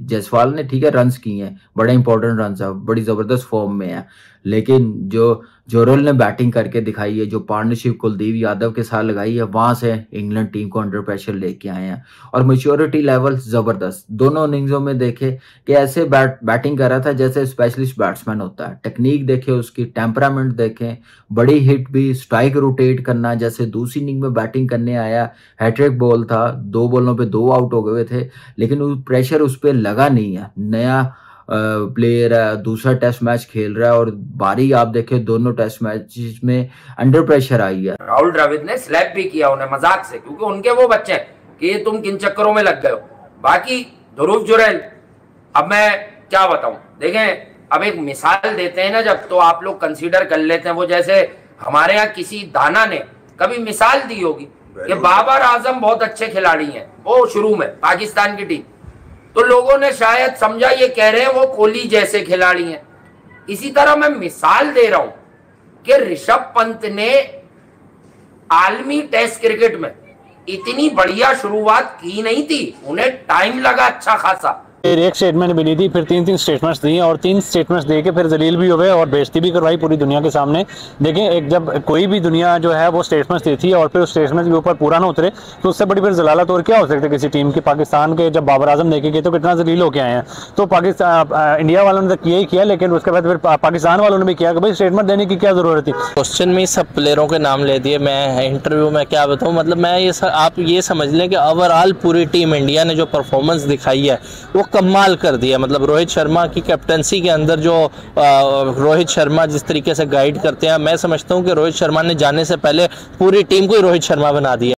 जायसवाल ने ठीक है रन्स किए हैं, बड़े इंपॉर्टेंट रन्स है, बड़ी जबरदस्त फॉर्म में है, लेकिन जो जोरल ने बैटिंग करके दिखाई है, जो पार्टनरशिप कुलदीप यादव के साथ लगाई है, वहां से इंग्लैंड टीम को अंडर प्रेशर लेके आए हैं। और मैच्योरिटी लेवल जबरदस्त, दोनों इनिंग्सों में देखे कि ऐसे बैटिंग कर रहा था जैसे स्पेशलिस्ट बैट्समैन होता है। टेक्निक देखे उसकी, टेम्परामेंट देखें, बड़ी हिट भी, स्ट्राइक रोटेट करना, जैसे दूसरी इनिंग में बैटिंग करने आया, हैट्रिक बॉल था, 2 बॉलों पे 2 आउट हो गए थे, लेकिन वो प्रेशर उस पर लगा नहीं है। नया प्लेयर है, दूसरा टेस्ट मैच खेल रहा है, और बारी आप देखें दोनों टेस्ट मैच में अंडर प्रेशर आई है। राहुल द्रविड़ ने स्लैप भी किया उन्हें मजाक से, क्योंकि उनके वो बच्चे हैं कि तुम किन चक्करों में लग गए हो। बाकी ध्रुव जुरैल, अब मैं क्या बताऊं, देखें अब एक मिसाल देते हैं ना जब, तो आप लोग कंसीडर कर लेते हैं। वो जैसे हमारे यहाँ किसी दाना ने कभी मिसाल दी होगी कि बाबर आजम बहुत अच्छे खिलाड़ी हैं, वो शुरू में पाकिस्तान की टीम, तो लोगों ने शायद समझा ये कह रहे हैं वो कोहली जैसे खिलाड़ी हैं। इसी तरह मैं मिसाल दे रहा हूं कि ऋषभ पंत ने आलमी टेस्ट क्रिकेट में इतनी बढ़िया शुरुआत की नहीं थी, उन्हें टाइम लगा अच्छा खासा। एक स्टेटमेंट भी ली थी, फिर 3 स्टेटमेंट्स दी, और 3 स्टेटमेंट्स दे के फिर जलील भी हुए और बेइज्जती भी करवाई पूरी दुनिया के सामने। देखें, एक जब कोई भी दुनिया जो है वो स्टेटमेंट्स देती है और फिर उस स्टेटमेंट के ऊपर पूरा ना उतरे, तो उससे बड़ी फिर जलालत और क्या हो सकती है किसी टीम की। पाकिस्तान के जब बाबर आजम देखे गए तो कितना जलील होके आए हैं, तो पाकिस्तान इंडिया वालों ने तो यही किया, लेकिन उसके बाद फिर पाकिस्तान वालों ने भी किया कि भाई स्टेटमेंट देने की क्या जरूरत थी। क्वेश्चन में सब प्लेयरों के नाम ले दिए, मैं इंटरव्यू में क्या बताऊँ, मतलब मैं ये आप ये समझ लें कि ओवरऑल पूरी टीम इंडिया ने जो परफॉर्मेंस दिखाई है वो कमाल कर दिया। मतलब रोहित शर्मा की कैप्टनसी के अंदर जो रोहित शर्मा जिस तरीके से गाइड करते हैं, मैं समझता हूं कि रोहित शर्मा ने जाने से पहले पूरी टीम को ही रोहित शर्मा बना दिया।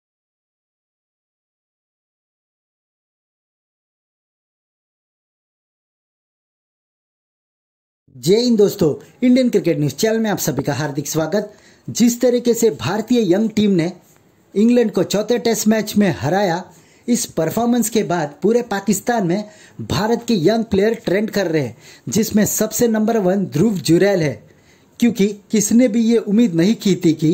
जय हिंद दोस्तों, इंडियन क्रिकेट न्यूज चैनल में आप सभी का हार्दिक स्वागत। जिस तरीके से भारतीय यंग टीम ने इंग्लैंड को चौथे टेस्ट मैच में हराया, इस परफॉर्मेंस के बाद पूरे पाकिस्तान में भारत के यंग प्लेयर ट्रेंड कर रहे हैं, जिसमें सबसे नंबर 1 ध्रुव जुरैल है। क्योंकि किसने भी ये उम्मीद नहीं की थी कि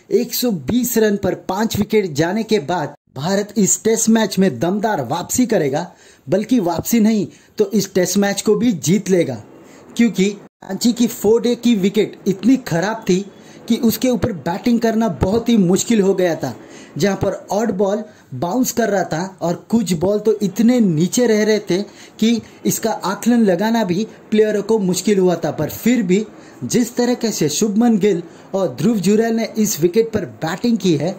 120 रन पर 5 विकेट जाने के बाद भारत इस टेस्ट मैच में दमदार वापसी करेगा, बल्कि वापसी नहीं तो इस टेस्ट मैच को भी जीत लेगा। क्योंकि रांची की 4 डे की विकेट इतनी खराब थी कि उसके ऊपर बैटिंग करना बहुत ही मुश्किल हो गया था, जहां पर ऑड बॉल बाउंस कर रहा था और कुछ बॉल तो इतने नीचे रह रहे थे कि इसका आकलन लगाना भी प्लेयरों को मुश्किल हुआ था। पर फिर भी जिस तरीके से शुभमन गिल और ध्रुव जुरैल ने इस विकेट पर बैटिंग की है,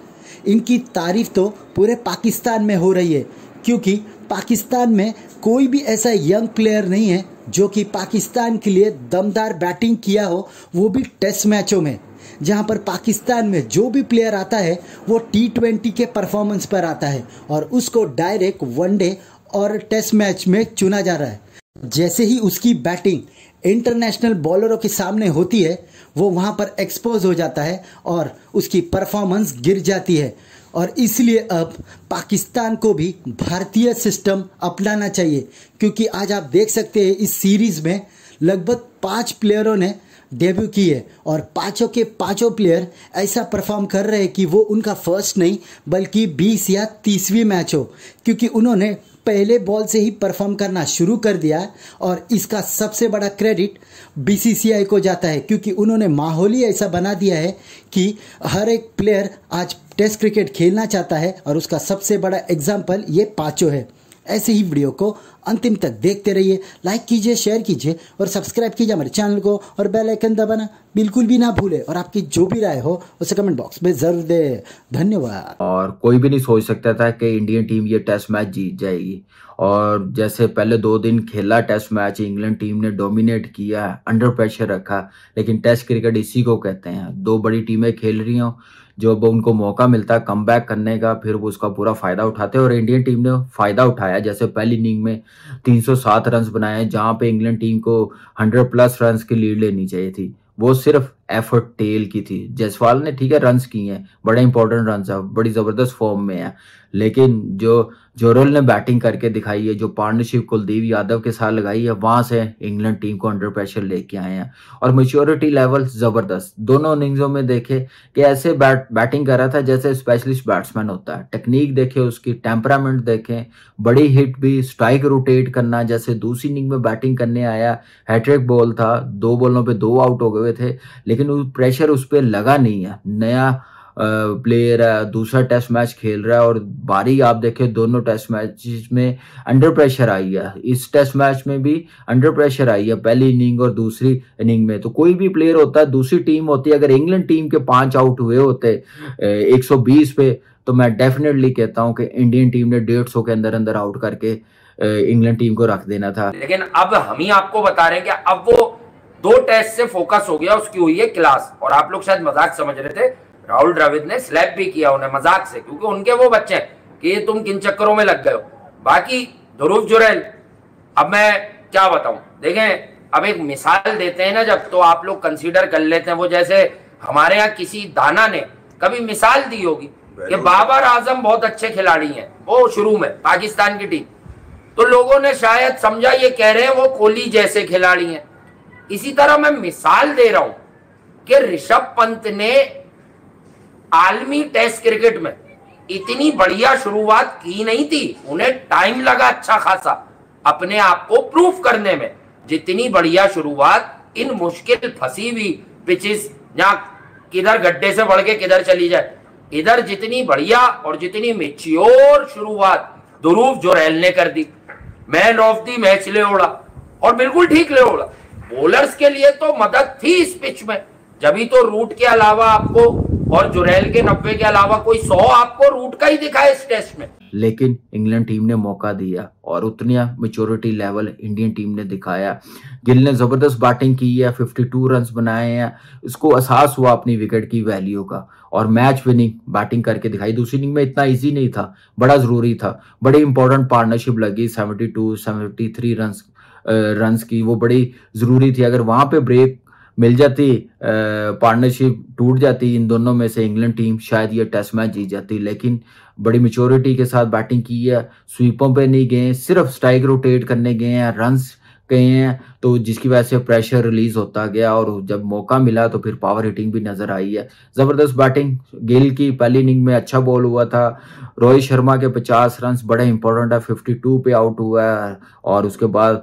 इनकी तारीफ तो पूरे पाकिस्तान में हो रही है। क्योंकि पाकिस्तान में कोई भी ऐसा यंग प्लेयर नहीं है जो कि पाकिस्तान के लिए दमदार बैटिंग किया हो, वो भी टेस्ट मैचों में, जहां पर पाकिस्तान में जो भी प्लेयर आता है वो T20 के परफॉर्मेंस पर आता है और उसको डायरेक्ट वनडे और टेस्ट मैच में चुना जा रहा है। जैसे ही उसकी बैटिंग इंटरनेशनल बॉलरों के सामने होती है, वो वहां पर एक्सपोज हो जाता है और उसकी परफॉर्मेंस गिर जाती है। और इसलिए अब पाकिस्तान को भी भारतीय सिस्टम अपनाना चाहिए। क्योंकि आज आप देख सकते हैं इस सीरीज में लगभग 5 प्लेयरों ने डेब्यू की है और पांचों के पांचों प्लेयर ऐसा परफॉर्म कर रहे हैं कि वो उनका फर्स्ट नहीं बल्कि 20 या 30वीं मैच हो। क्योंकि उन्होंने पहले बॉल से ही परफॉर्म करना शुरू कर दिया और इसका सबसे बड़ा क्रेडिट BCCI को जाता है। क्योंकि उन्होंने माहौल ही ऐसा बना दिया है कि हर एक प्लेयर आज टेस्ट क्रिकेट खेलना चाहता है और उसका सबसे बड़ा एग्जाम्पल ये पांचों है। ऐसे ही वीडियो को अंतिम तक देखते रहिए, लाइक कीजिए, शेयर कीजिए और सब्सक्राइब कीजिए हमारे चैनल को, और बेल आइकन दबाना बिल्कुल भी ना भूले। और आपकी जो भी राय हो उसे कमेंट बॉक्स में जरूर दे। धन्यवाद। और कोई भी नहीं सोच सकता था कि इंडियन टीम ये टेस्ट मैच जीत जाएगी। और जैसे पहले 2 दिन खेला टेस्ट मैच, इंग्लैंड टीम ने डोमिनेट किया, अंडर प्रेशर रखा, लेकिन टेस्ट क्रिकेट इसी को कहते हैं। 2 बड़ी टीमें खेल रही हों, जो उनको मौका मिलता है कमबैक करने का, फिर वो उसका पूरा फायदा उठाते हैं। और इंडियन टीम ने फायदा उठाया। जैसे पहली इनिंग में 307 रन बनाए, जहां पे इंग्लैंड टीम को 100+ रन की लीड लेनी चाहिए थी, वो सिर्फ एफर्ट टेल की थी। जायसवाल ने ठीक है रन्स किए हैं, बड़े इंपॉर्टेंट रन्स है, बड़ी जबरदस्त फॉर्म में है, लेकिन जो जोरल ने बैटिंग करके दिखाई है, जो पार्टनरशिप कुलदीप यादव के साथ लगाई है, वहां से इंग्लैंड टीम को अंडर प्रेशर लेके आए हैं। और मैच्योरिटी लेवल जबरदस्त, दोनों इनिंग्सों में देखे कि ऐसे बैटिंग कर रहा था जैसे स्पेशलिस्ट बैट्समैन होता है। टेक्निक देखे उसकी, टेम्परामेंट देखें, बड़ी हिट भी, स्ट्राइक रोटेट करना, जैसे दूसरी इनिंग में बैटिंग करने आया, हैट्रिक बॉल था, 2 बॉलों पे 2 आउट हो गए थे, लेकिन प्रेशर उस पर लगा नहीं है। नया प्लेयर है, दूसरा टेस्ट मैच खेल रहा है और बारी आप देखें दोनों टेस्ट मैच में अंडर प्रेशर आई है। इस टेस्ट मैच में भी अंडर प्रेशर आई है, पहली इनिंग और दूसरी इनिंग में। तो कोई भी प्लेयर होता है, दूसरी टीम होती है, अगर इंग्लैंड टीम के 5 आउट हुए होते 120 पे, तो मैं डेफिनेटली कहता हूं कि इंडियन टीम ने 150 के अंदर अंदर आउट करके इंग्लैंड टीम को रख देना था। लेकिन अब हम ही आपको बता रहे हैं कि अब वो 2 टेस्ट से फोकस हो गया, उसकी हुई है क्लास। और आप लोग शायद मजाक समझ रहे थे, राहुल द्रविड़ ने स्लैप भी किया उन्हें मजाक से, क्योंकि उनके वो बच्चे हैं कि तुम किन चक्करों में लग गए हो। बाकी ध्रुव जुरैल, अब मैं क्या बताऊं, देखें अब एक मिसाल देते हैं ना जब, तो आप लोग कंसीडर कर लेते हैं। वो जैसे हमारे यहाँ किसी दाना ने कभी मिसाल दी होगी कि बाबर आजम बहुत अच्छे खिलाड़ी हैं, वो शुरू में पाकिस्तान की टीम, तो लोगों ने शायद समझा ये कह रहे हैं वो कोहली जैसे खिलाड़ी हैं। इसी तरह मैं मिसाल दे रहा हूं कि ऋषभ पंत ने आलमी टेस्ट क्रिकेट में इतनी बढ़िया शुरुआत की नहीं थी, उन्हें टाइम लगा अच्छा खासा अपने आप को प्रूफ करने में। जितनी बढ़िया शुरुआत इन मुश्किल फंसी हुई पिचेस, जहां किधर गड्ढे से बढ़ के किधर चली जाए, इधर जितनी बढ़िया और जितनी मैच्योर शुरुआत ध्रुव जुरैल ने कर दी। मैन ऑफ द मैच ले उड़ा, और बिल्कुल ठीक ले उड़ा। बॉलर्स के लिए तो मदद थी इस पिच में, जभी तो रूट के अलावा आपको, और जुरैल के 90 के अलावा कोई 100 आपको रूट का ही दिखा इस टेस्ट में। लेकिन इंग्लैंड टीम ने मौका दिया और उतनी मैच्योरिटी लेवल इंडियन टीम ने दिखाया। गिल ने जबरदस्त बैटिंग की है, 52 रन्स बनाए हैं, इसको एहसास हुआ अपनी विकेट की वैल्यू का, और मैच विनिंग बैटिंग करके दिखाई। दूसरी इनिंग में इतना इजी नहीं था, बड़ा जरूरी था, बड़ी इंपॉर्टेंट पार्टनरशिप लगी, 73 रन्स की, वो बड़ी जरूरी थी। अगर वहां पे ब्रेक मिल जाती, पार्टनरशिप टूट जाती इन दोनों में से, इंग्लैंड टीम शायद ये टेस्ट मैच जीत जाती। लेकिन बड़ी मैच्योरिटी के साथ बैटिंग की है, स्वीपों पे नहीं गए, सिर्फ स्ट्राइक रोटेट करने गए हैं, रन्स गए हैं, तो जिसकी वजह से प्रेशर रिलीज होता गया, और जब मौका मिला तो फिर पावर हिटिंग भी नजर आई है। जबरदस्त बैटिंग गिल की, पहली इनिंग में अच्छा बॉल हुआ था। रोहित शर्मा के 50 रन्स बड़े इंपॉर्टेंट है, 52 पे आउट हुआ है, और उसके बाद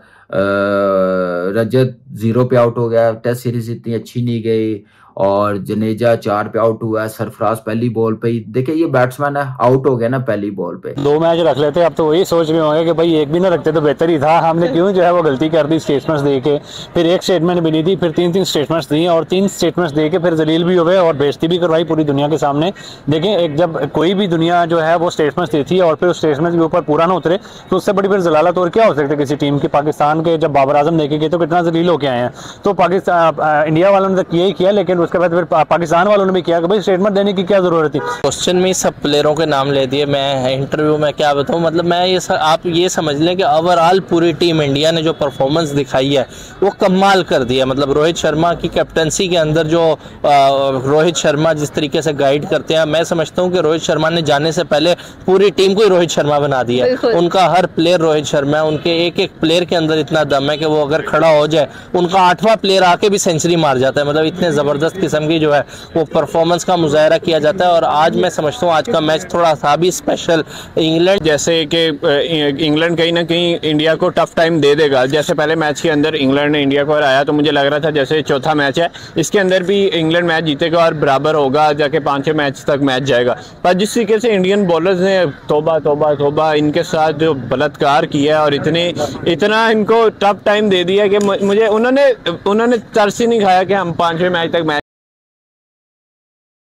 रजत 0 पे आउट हो गया। टेस्ट सीरीज इतनी अच्छी नहीं गई, और जनेजा 4 पे आउट हुआ है, सरफराज पहली बॉल पे ही, देखिए ये बैट्समैन है, आउट हो गया ना पहली बॉल पे। 2 मैच रख लेते, अब तो वही सोच रहे होंगे कि भाई एक भी ना रखते तो बेहतर ही था, हमने क्यों जो है वो गलती कर दी स्टेटमेंट्स दे के। फिर एक स्टेटमेंट भी नहीं दी, फिर 3 स्टेटमेंट्स दी, और 3 स्टेटमेंट्स दे के फिर जलील भी हो गए और बेइज्जती भी करवाई पूरी दुनिया के सामने। देखें, एक जब कोई भी दुनिया जो है वो स्टेटमेंट्स देती है और फिर उस स्टेटमेंट के ऊपर पूरा ना उतरे, तो उससे बड़ी फिर जलालत और क्या हो सकती है किसी टीम की। पाकिस्तान के जब बाबर आजम देखे गए तो कितना जलील होके आए हैं, तो पाकिस्तान इंडिया वालों ने तो किया ही किया, लेकिन उसके बाद फिर पाकिस्तान वालों ने भी किया कि भाई स्टेटमेंट देने की क्या जरूरत थी। क्वेश्चन में सब प्लेयरों के नाम ले दिए, मैं इंटरव्यू में क्या बताऊं, मतलब मैं ये आप ये समझ लें कि ओवरऑल पूरी टीम इंडिया ने जो परफॉर्मेंस दिखाई है वो कमाल कर दिया। मतलब रोहित शर्मा की कैप्टनसी के अंदर जो रोहित शर्मा जिस तरीके से गाइड करते हैं, मैं समझता हूं कि रोहित शर्मा ने जाने से पहले पूरी टीम को ही रोहित शर्मा बना दिया। उनका हर प्लेयर रोहित शर्मा है, उनके एक एक प्लेयर के अंदर इतना दम है कि वो अगर खड़ा हो जाए, उनका 8वां प्लेयर आके भी सेंचुरी मार जाता है। मतलब इतने ज़बरदस्त किस्म की जो है वो परफॉर्मेंस का मुजाहरा किया जाता है। और आज मैं समझता हूँ आज का मैच थोड़ा सा भी स्पेशल, इंग्लैंड जैसे कि इंग्लैंड कहीं ना कहीं इंडिया को टफ टाइम दे देगा। जैसे पहले मैच के अंदर इंग्लैंड ने इंडिया को हराया, तो मुझे लग रहा था जैसे चौथा मैच है इसके अंदर भी इंग्लैंड मैच जीतेगा और बराबर होगा, जाके 5वें मैच तक मैच जाएगा। पर जिस तरीके से इंडियन बॉलर्स ने तौबा तौबा तौबा इनके साथ जो बलात्कार किया है और इतना इनको टफ टाइम दे दिया कि मुझे उन्होंने तरस ही नहीं खाया कि हम 5वें मैच तक मैच